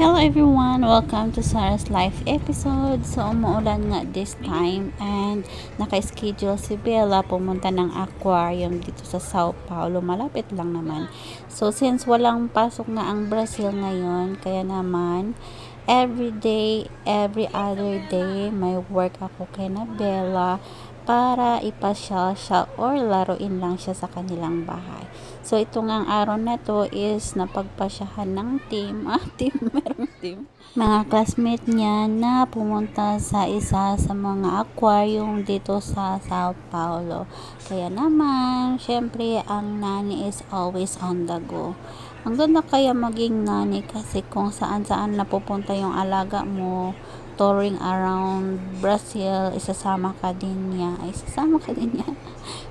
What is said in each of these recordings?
Hello everyone! Welcome to Sarah's Life episode. So, umuulan nga this time and naka-schedule si Bella pumunta ng aquarium dito sa Sao Paulo. Malapit lang naman. So, since walang pasok nga ang Brazil ngayon, kaya naman every day, every other day, may work ako kay na Bella para ipasyal siya or laruin lang siya sa kanilang bahay. So, ito nga ang araw na to is napagpasyahan ng team. Merong team. Mga classmate niya na pumunta sa isa sa mga aquarium dito sa Sao Paulo. Kaya naman, syempre, ang nani is always on the go. Ang ganda kaya maging nani kasi kung saan-saan napupunta yung alaga mo, touring around Brazil, isasama ka din niya.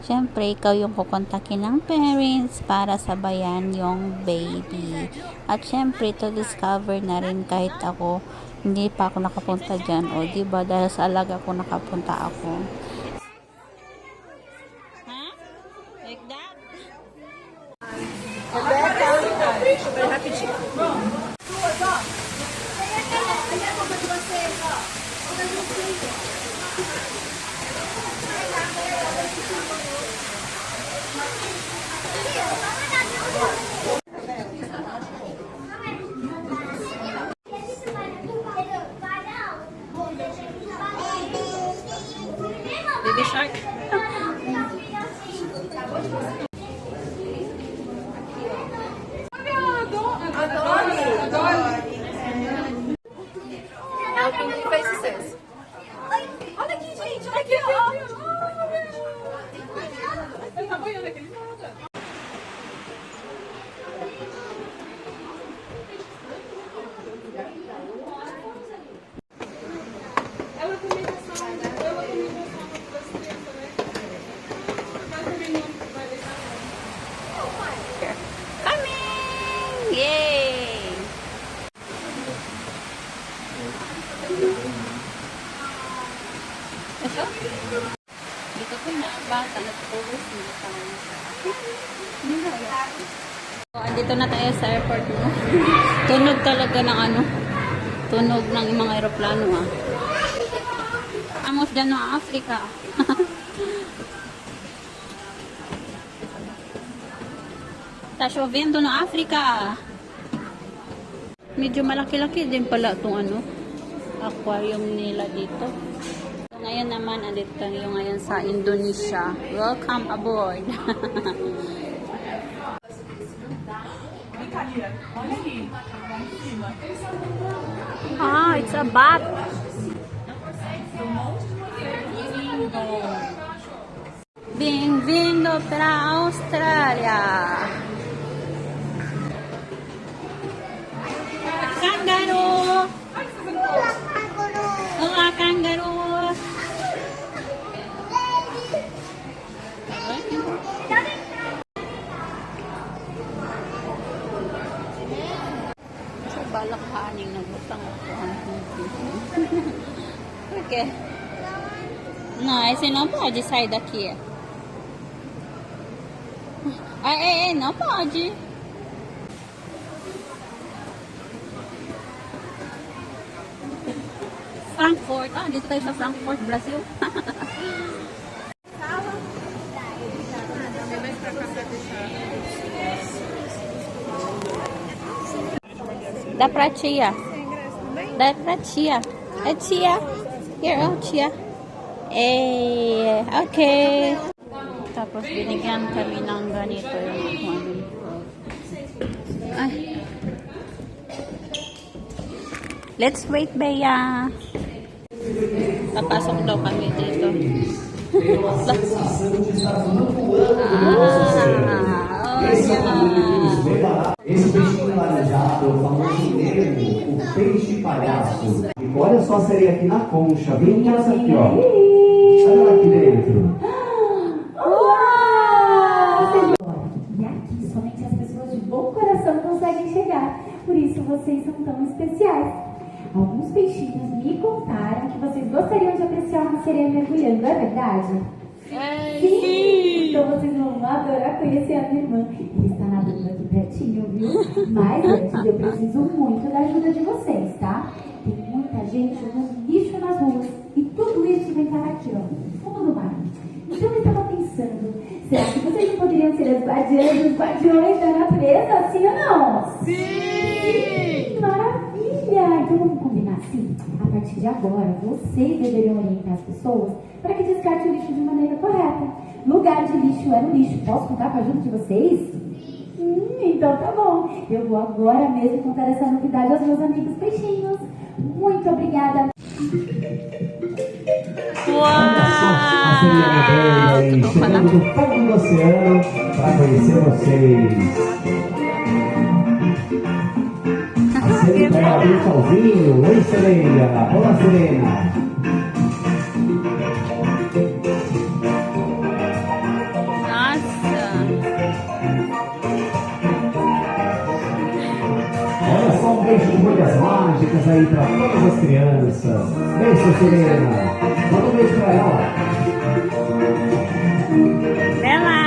Siyempre, ikaw yung kukontakin ng parents para sabayan yung baby. At siyempre, to discover na rin kahit ako, hindi pa ako nakapunta dyan. O, diba, dahil sa alaga ko nakapunta ako. Huh? Like that? Baby shark. Olha aqui, gente, olha aqui, ó. Coming! Yay! Dito ko na bata nagpulos dito tayo. Andito na tayo sa airport mo. Tunog talaga ng tunog ng mga eroplano Amos dyan ng Africa. Tá chovendo na Africa. Medyo malaki-laki din pala itong aquarium nila dito. So, ngayon naman, andito tayo ngayon sa Indonesia. Welcome aboard! It's a bat! Bem-vindo para Austrália! Kangaroo! Olá, kangaroo! So, balak haning nagbutang ako ang okay. Não, esse não pode sair daqui. Não pode. Frankfurt. Dito tayo sa Frankfurt, Brazil. Dá pra tia. Dá pra tia. É tia. Here, tia. Okay. Tapos binigyan kami ng ganito yung Ay. Let's wait, Bea. Papasok daw kami dito. Esse peixinho laranjado é o famoso Nemo, o peixe palhaço. E olha só a sereia aqui na concha, bem nessa aqui, ó. Olha lá aqui dentro. E aqui somente as pessoas de bom coração conseguem chegar. Por isso vocês são tão especiais. Alguns peixinhos me contaram que vocês gostariam de apreciar uma sereia mergulhando, é verdade? Sim! Então vocês vão adorar conhecer a minha irmã. Ele está nadando aqui pertinho, viu? Mas antes eu preciso muito da ajuda de vocês. gente jogando lixo nas ruas. E tudo isso vem parar aqui, ó, no fundo do mar. Então eu estava pensando, será que vocês não poderiam ser as guardiãs dos guardiões da natureza, assim ou não? Sim! Maravilha! Então vamos combinar assim? A partir de agora, vocês deveriam orientar as pessoas para que descarte o lixo de maneira correta. Lugar de lixo é no lixo. Posso contar com a ajuda de vocês? Então tá bom. Eu vou agora mesmo contar essa novidade aos meus amigos peixinhos. Muito obrigada. Olha só a sereia aí, chegando do fundo do oceano para conhecer vocês. A sereia vai abrir um tchauzinho. Oi, sereia. Olá, Serena. Olha só um beijo de bolhas mágicas aí para todas as crianças. Beijo, Serena. Manda um beijo para ela. Bela!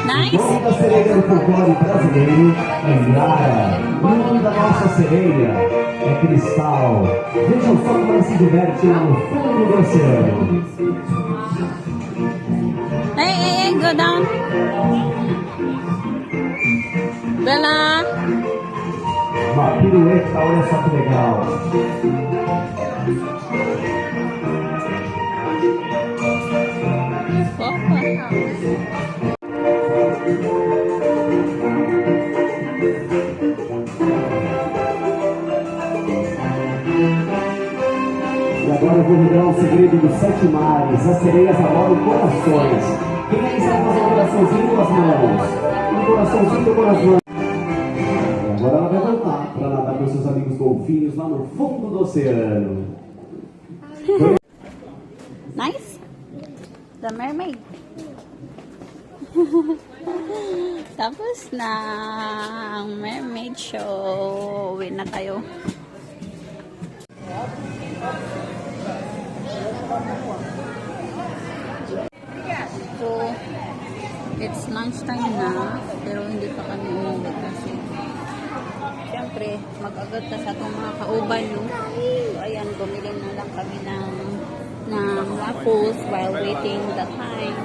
Nice! O nome da sereia do folclore brasileiro é Lara. O nome da nossa sereia é Cristal. Vejam só como ela se diverte lá no fundo do oceano. Hey, go down! Bella! Uma pirueta, olha só que legal. E agora eu vou revelar um segredo dos 7 mares. As sereias adoram corações. Quem aí sabe fazer um coraçãozinho com as mãos? Um coraçãozinho com as mãos. E agora ela vai voltar para nadar com seus amigos golfinhos lá no fundo do oceano. Nice? The mermaid. Tapos na ang mermaid show. Uwi na tayo. So, it's lunchtime na, pero hindi pa kami umuwi kasi syempre, mag-agad ka sa itong mga kauban, no? So, ayan, bumili na lang kami ng waffles while waiting the time.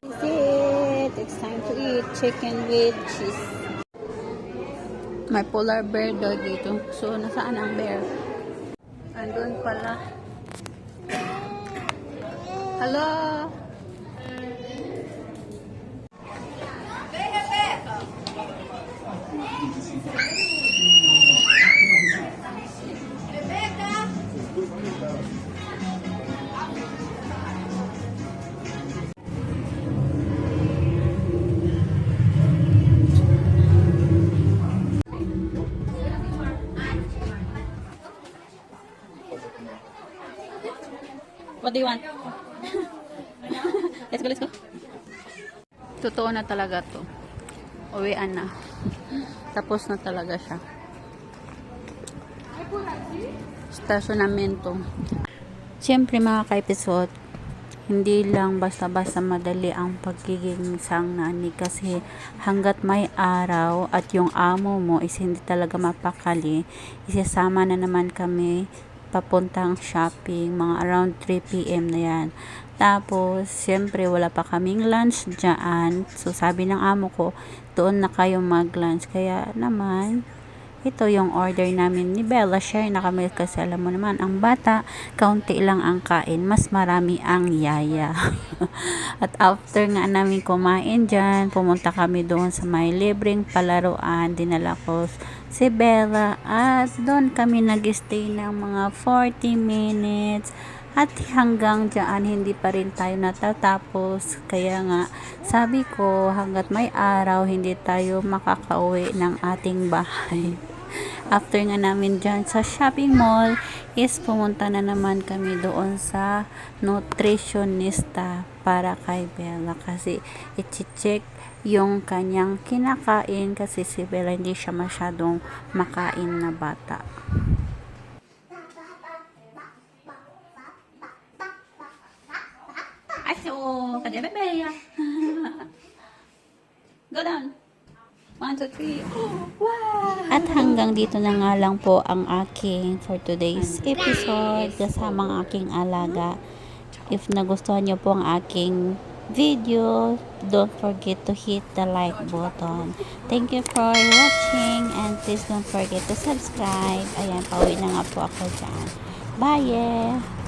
This is it. It's time to eat chicken with cheese. May polar bear daw dito. So, nasaan ang bear? Andun pala. Hello? What do you want? Let's go, let's go. Totoo na talaga to. Uwian na. Tapos na talaga siya. Stasyonamento. Siyempre mga ka-episode, hindi lang basta-basta madali ang pagiging isang nani kasi hanggat may araw at yung amo mo is hindi talaga mapakali, isasama na naman kami papuntang shopping, mga around 3 PM na yan. Tapos, siyempre, wala pa kaming lunch dyan. So, sabi ng amo ko, doon na kayo mag-lunch. Kaya naman, ito yung order namin ni Bella. Share na kami kasi alam mo naman, ang bata, kaunti lang ang kain. Mas marami ang yaya. At after nga namin kumain dyan, pumunta kami doon sa may libreng palaruan. Dinala ko si Bella. At doon kami nag-stay ng mga 40 minutes. At hanggang dyan, hindi pa rin tayo natatapos. Kaya nga, sabi ko, hanggat may araw, hindi tayo makakauwi ng ating bahay. After nga namin dyan sa shopping mall, is pumunta na naman kami doon sa nutritionista para kay Bella. Kasi, i-check yung kanyang kinakain kasi si Bella hindi siya masyadong makain na bata. Ay, so, kadya bebe. Go down. 1, 2, 3. Wow! At hanggang dito na nga lang po ang aking for today's episode kasama ang aking alaga. If nagustuhan nyo po ang aking video, don't forget to hit the like button. Thank you for watching and please don't forget to subscribe. Ayan, pauwi na nga po ako dyan. Bye!